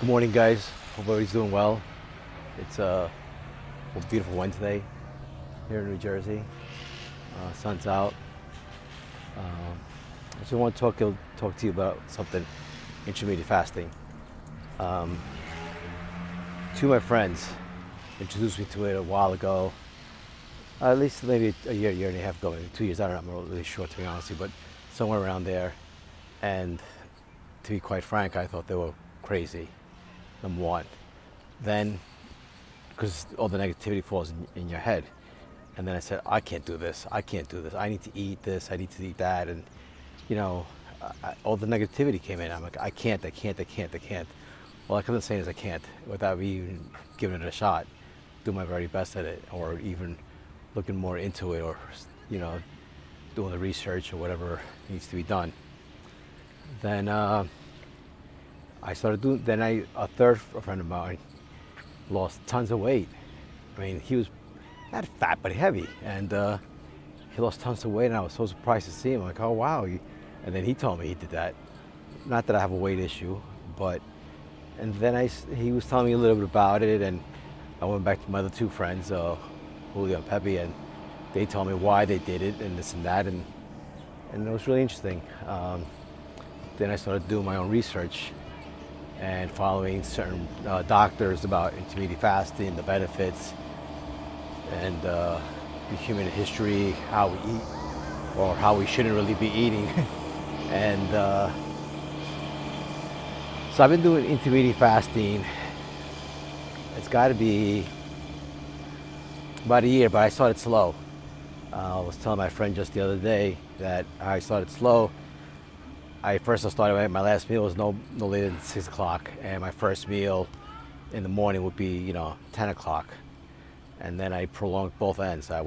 Good morning, guys. Hope everybody's doing well. It's a beautiful Wednesday here in New Jersey. Sun's out. I just want to talk to you about something, intermittent fasting. Two of my friends introduced me to it a while ago, at least maybe a year and a half ago, maybe 2 years. I don't know. I'm not really sure, to be honest with you, but somewhere around there. And to be quite frank, I thought they were crazy. Number one. Then, because all the negativity falls in your head. And then I said, I can't do this. I can't do this. I need to eat this. I need to eat that. And, you know, all the negativity came in. I'm like, I can't. All I kept on saying is I can't, without me even giving it a shot, do my very best at it, or even looking more into it, or, you know, doing the research or whatever needs to be done. Then I started doing, a third friend of mine lost tons of weight. I mean, he was not fat, but heavy. And he lost tons of weight, and I was so surprised to see him. I'm like, oh, wow. And then he told me he did that. Not that I have a weight issue, but, and then he was telling me a little bit about it, and I went back to my other two friends, Julio and Pepe, and they told me why they did it, and this and that, and it was really interesting. Then I started doing my own research and following certain doctors about intermittent fasting, the benefits, and the human history, how we eat, or how we shouldn't really be eating. And so I've been doing intermittent fasting. It's got to be about a year, but I started slow. I was telling my friend just the other day that I started slow. I started, my last meal was no later than 6 o'clock, and my first meal in the morning would be 10 o'clock, and then I prolonged both ends. My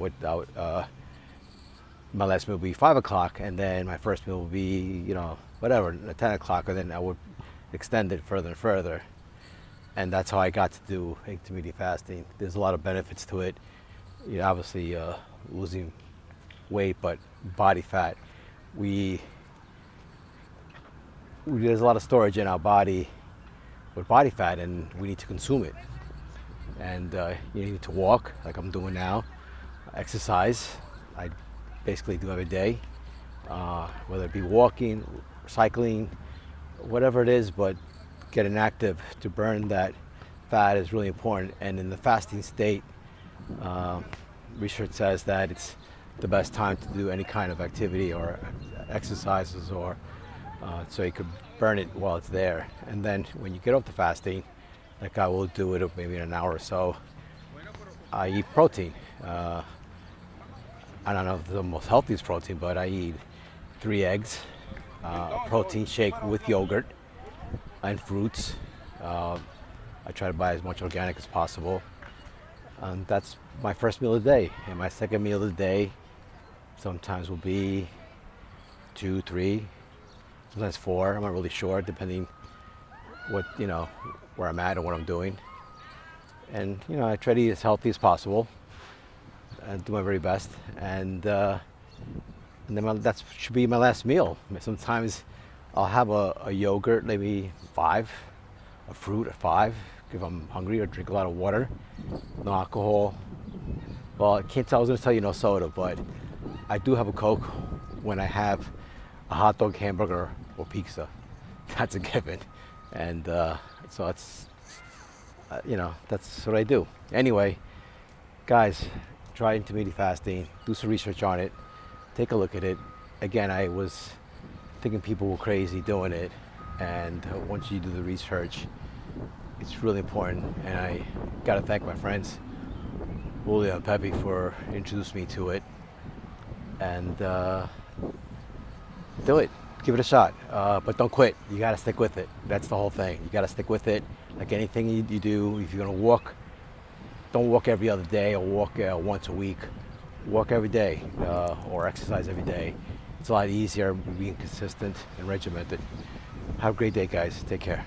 last meal would be 5 o'clock, and then my first meal would be whatever, 10 o'clock, and then I would extend it further and further, and that's how I got to do intermittent fasting. There's a lot of benefits to it. Obviously losing weight, but body fat. There's a lot of storage in our body with body fat, and we need to consume it. And you need to walk, like I'm doing now, exercise. I basically do every day, whether it be walking, cycling, whatever it is, but getting active to burn that fat is really important. And in the fasting state, research says that it's the best time to do any kind of activity or exercises, or so you could burn it while it's there. And then when you get off the fasting, like I will do it maybe in an hour or so, I eat protein. I don't know if it's the most healthiest protein, but I eat 3 eggs, a protein shake with yogurt and fruits. I try to buy as much organic as possible. And that's my first meal of the day. And my second meal of the day sometimes will be 2, 3, sometimes 4. I'm not really sure, depending where I'm at and what I'm doing. And I try to eat as healthy as possible and do my very best. And then that should be my last meal. Sometimes I'll have a yogurt, maybe 5, a fruit at 5 if I'm hungry, or drink a lot of water. No alcohol. Well, I was going to tell you no soda, but I do have a Coke when I have a hot dog, hamburger, or pizza. That's a given. And so that's what I do. Anyway, guys, try intermittent fasting. Do some research on it. Take a look at it. Again, I was thinking people were crazy doing it. And once you do the research, it's really important. And I got to thank my friends, Julio and Pepe, for introducing me to it. And do it. Give it a shot. But don't quit. You got to stick with it. That's the whole thing. You got to stick with it. Like anything you do, if you're going to walk, don't walk every other day, or walk once a week. Walk every day, or exercise every day. It's a lot easier being consistent and regimented. Have a great day, guys. Take care.